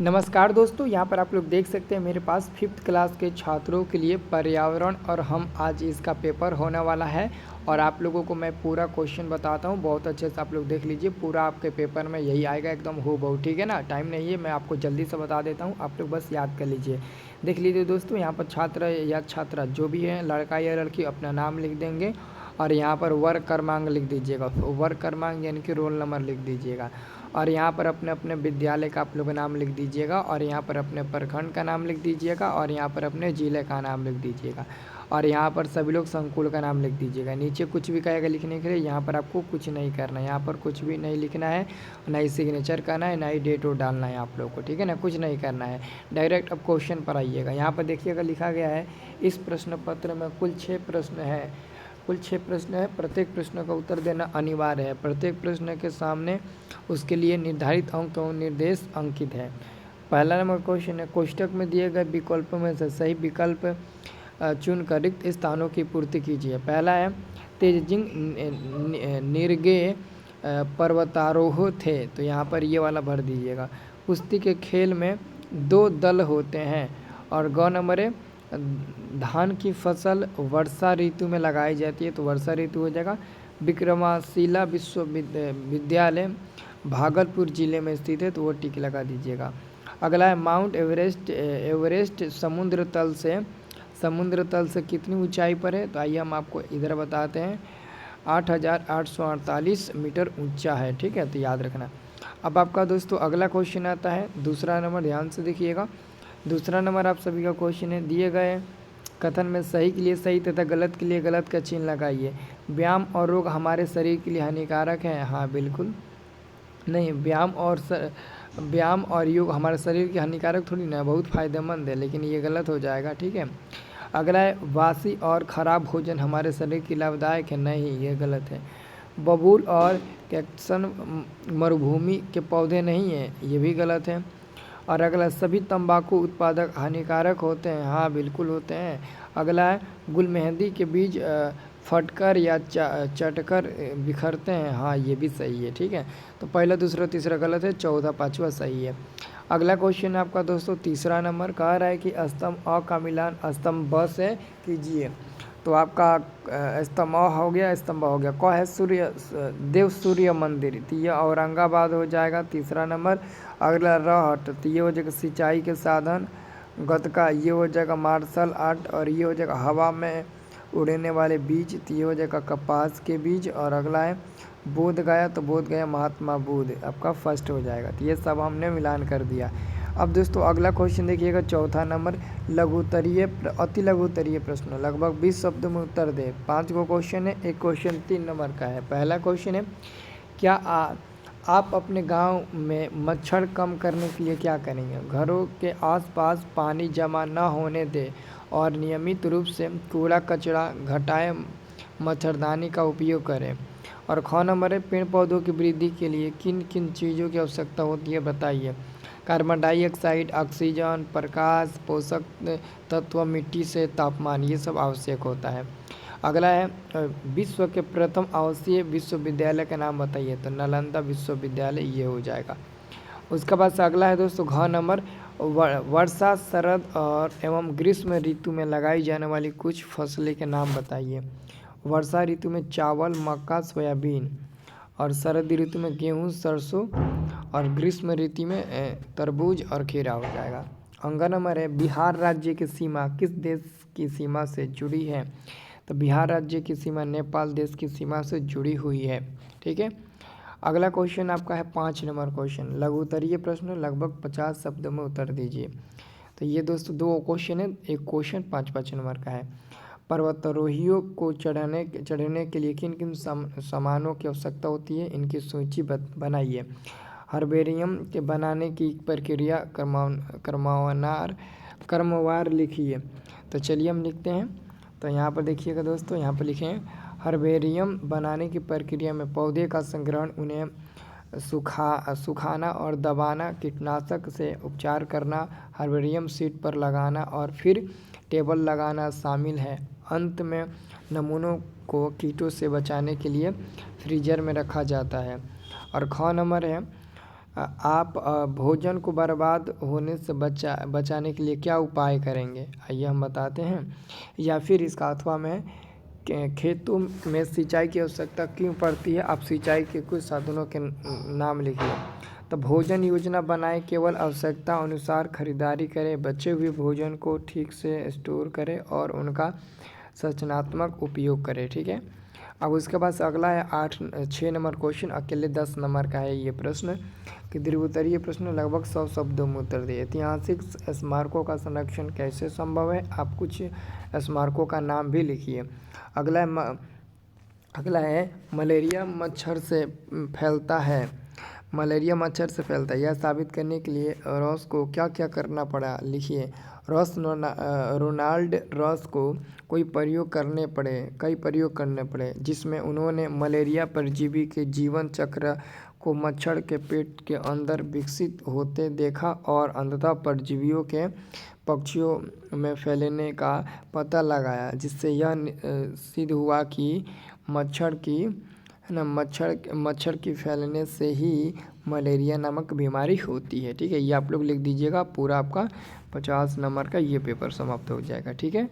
नमस्कार दोस्तों, यहाँ पर आप लोग देख सकते हैं मेरे पास 5th क्लास के छात्रों के लिए पर्यावरण और हम आज इसका पेपर होने वाला है। और आप लोगों को मैं पूरा क्वेश्चन बताता हूँ, बहुत अच्छे से आप लोग देख लीजिए। पूरा आपके पेपर में यही आएगा एकदम हूबहू, ठीक है ना। टाइम नहीं है, मैं आपको जल्दी से बता देता हूँ, आप लोग बस याद कर लीजिए। देख लीजिए दोस्तों, यहाँ पर छात्र या छात्रा जो भी है, लड़का या लड़की, अपना नाम लिख देंगे और यहाँ पर वर्ग क्रमांक लिख दीजिएगा। वर्ग क्रमांक यानी कि रोल नंबर लिख दीजिएगा। और यहाँ पर अपने अपने विद्यालय का आप लोग नाम लिख दीजिएगा और यहाँ पर अपने प्रखंड का नाम लिख दीजिएगा और यहाँ पर अपने जिले का नाम लिख दीजिएगा। और यहाँ पर सभी लोग संकुल का नाम लिख दीजिएगा। नीचे कुछ भी कहेगा लिखने के लिए, यहाँ पर आपको कुछ नहीं करना है, यहाँ पर कुछ भी नहीं लिखना है, ना ही सिग्नेचर करना है, ना ही डेट और डालना है आप लोग को, ठीक है ना। कुछ नहीं करना है, डायरेक्ट अब क्वेश्चन पर आइएगा। यहाँ पर देखिएगा लिखा गया है, इस प्रश्न पत्र में कुल 6 प्रश्न है। कुल 6 प्रश्न है, प्रत्येक प्रश्न का उत्तर देना अनिवार्य है। प्रत्येक प्रश्न के सामने उसके लिए निर्धारित अंक एवं निर्देश अंकित है। पहला नंबर क्वेश्चन है, कोष्टक में दिए गए विकल्पों में से सही विकल्प चुनकर रिक्त स्थानों की पूर्ति कीजिए। पहला है, तेजिंग निर्गे पर्वतारोह थे, तो यहाँ पर ये वाला भर दीजिएगा। कुश्ती के खेल में 2 दल होते हैं। और ग नंबर है, धान की फसल वर्षा ऋतु में लगाई जाती है, तो वर्षा ऋतु हो जाएगा। विक्रमशिला विश्वविद्यालय भागलपुर जिले में स्थित है, तो वो टिक लगा दीजिएगा। अगला है, माउंट एवरेस्ट समुद्र तल से कितनी ऊंचाई पर है, तो आइए हम आपको इधर बताते हैं। 8,848 मीटर ऊंचा है, ठीक है, तो याद रखना। अब आपका दोस्तों अगला क्वेश्चन आता है, दूसरा नंबर, ध्यान से देखिएगा। दूसरा नंबर आप सभी का क्वेश्चन है, दिए गए कथन में सही के लिए सही तथा गलत के लिए गलत का चिन्ह लगाइए। व्यायाम और रोग हमारे शरीर के लिए हानिकारक है, हाँ बिल्कुल नहीं। व्यायाम और योग हमारे शरीर के हानिकारक थोड़ी ना, बहुत फायदेमंद है, लेकिन ये गलत हो जाएगा, ठीक है। अगला है, वासी और ख़राब भोजन हमारे शरीर के लाभदायक है, नहीं ये गलत है। बबूल और कैक्टस मरुभूमि के पौधे नहीं हैं, ये भी गलत है। और अगला, सभी तंबाकू उत्पादक हानिकारक होते हैं, हाँ बिल्कुल होते हैं। अगला है, गुलमेहंदी के बीज फटकर या चटकर बिखरते हैं, हाँ ये भी सही है, ठीक है। तो पहला दूसरा तीसरा गलत है, चौथा पाँचवा सही है। अगला क्वेश्चन आपका दोस्तों तीसरा नंबर कह रहा है कि स्तंभ अ का मिलान स्तंभ ब से कीजिए। तो आपका स्तंभ अ हो गया, स्तंभ हो गया। क है देव सूर्य मंदिर, तो ये औरंगाबाद हो जाएगा, तीसरा नंबर। अगला रहट, तो ये हो जाएगा सिंचाई के साधन। गत का ये हो जाएगा मार्शल आर्ट, और ये हो जाएगा हवा में उड़ने वाले बीज, तो ये हो जाएगा कपास के बीज। और अगला है बोध गया, तो बोध गया महात्मा बुद्ध, आपका फर्स्ट हो जाएगा। तो ये सब हमने मिलान कर दिया। अब दोस्तों अगला क्वेश्चन देखिएगा, चौथा नंबर, लघुत्तरीय अति लघुत्तरीय प्रश्न, लगभग 20 शब्दों में उत्तर दे। 5 को क्वेश्चन है, एक क्वेश्चन 3 नंबर का है। पहला क्वेश्चन है, क्या आप अपने गांव में मच्छर कम करने के लिए क्या करेंगे? घरों के आसपास पानी जमा न होने दें और नियमित रूप से कूड़ा कचरा घटाएं, मच्छरदानी का उपयोग करें। और ख नंबर है, पेड़ पौधों की वृद्धि के लिए किन किन चीज़ों की आवश्यकता होती है बताइए। कार्बन डाइऑक्साइड, ऑक्सीजन, प्रकाश, पोषक तत्व, मिट्टी से तापमान, ये सब आवश्यक होता है। अगला है, विश्व के प्रथम आवासीय विश्वविद्यालय का नाम बताइए। तो नालंदा विश्वविद्यालय ये हो जाएगा। उसके बाद से अगला है दोस्तों घ नंबर, वर्षा, शरद और एवं ग्रीष्म ऋतु में लगाई जाने वाली कुछ फसलें के नाम बताइए। वर्षा ऋतु में चावल, मक्का, सोयाबीन। और शरद ऋतु में गेहूँ, सरसों। और ग्रीष्म ऋतु में तरबूज और खीरा हो जाएगा। अंग नंबर है, बिहार राज्य की सीमा किस देश की सीमा से जुड़ी है? तो बिहार राज्य की सीमा नेपाल देश की सीमा से जुड़ी हुई है, ठीक है। अगला क्वेश्चन आपका है 5 नंबर क्वेश्चन, लघुत्तरीय प्रश्न, लगभग 50 शब्दों में उत्तर दीजिए। तो ये दोस्तों 2 क्वेश्चन है, एक क्वेश्चन 5 नंबर का है। पर्वतारोहियों को चढ़ने के लिए किन किन सामानों की आवश्यकता होती है, इनकी सूची बनाइए। हर्बेरियम के बनाने की प्रक्रिया क्रमवार लिखिए। तो चलिए हम लिखते हैं। तो यहाँ पर देखिएगा दोस्तों, यहाँ पर लिखे हैं, हर्बेरियम बनाने की प्रक्रिया में पौधे का संग्रहण, उन्हें सुखाना और दबाना, कीटनाशक से उपचार करना, हर्बेरियम सीड पर लगाना और फिर टेबल लगाना शामिल है। अंत में नमूनों को कीटों से बचाने के लिए फ्रीजर में रखा जाता है। और ख नंबर है, आप भोजन को बर्बाद होने से बचाने के लिए क्या उपाय करेंगे, आइए हम बताते हैं। या फिर इसका अथवा में खेतों में सिंचाई की आवश्यकता क्यों पड़ती है, आप सिंचाई के कुछ साधनों के नाम लिखिए। तो भोजन योजना बनाए, केवल आवश्यकता अनुसार खरीदारी करें, बचे हुए भोजन को ठीक से स्टोर करें और उनका संरचनात्मक उपयोग करें। ठीक है, अब उसके बाद अगला है 6 नंबर क्वेश्चन, अकेले 10 नंबर का है ये प्रश्न कि दीर्घोत्तरीय प्रश्न लगभग 100 शब्दों में उत्तर दिए। ऐतिहासिक स्मारकों का संरक्षण कैसे संभव है, आप कुछ स्मारकों का नाम भी लिखिए। अगला है मलेरिया मच्छर से फैलता है, मलेरिया मच्छर से फैलता है, यह साबित करने के लिए रॉस को क्या क्या करना पड़ा, लिखिए। रोनाल्ड रॉस को कई प्रयोग करने पड़े जिसमें उन्होंने मलेरिया परजीवी के जीवन चक्र को मच्छर के पेट के अंदर विकसित होते देखा और अंततः परजीवियों के पक्षियों में फैलने का पता लगाया, जिससे यह सिद्ध हुआ कि मच्छर की फैलने से ही मलेरिया नामक बीमारी होती है। ठीक है, ये आप लोग लिख दीजिएगा, पूरा आपका 50 नंबर का ये पेपर समाप्त हो जाएगा। ठीक है।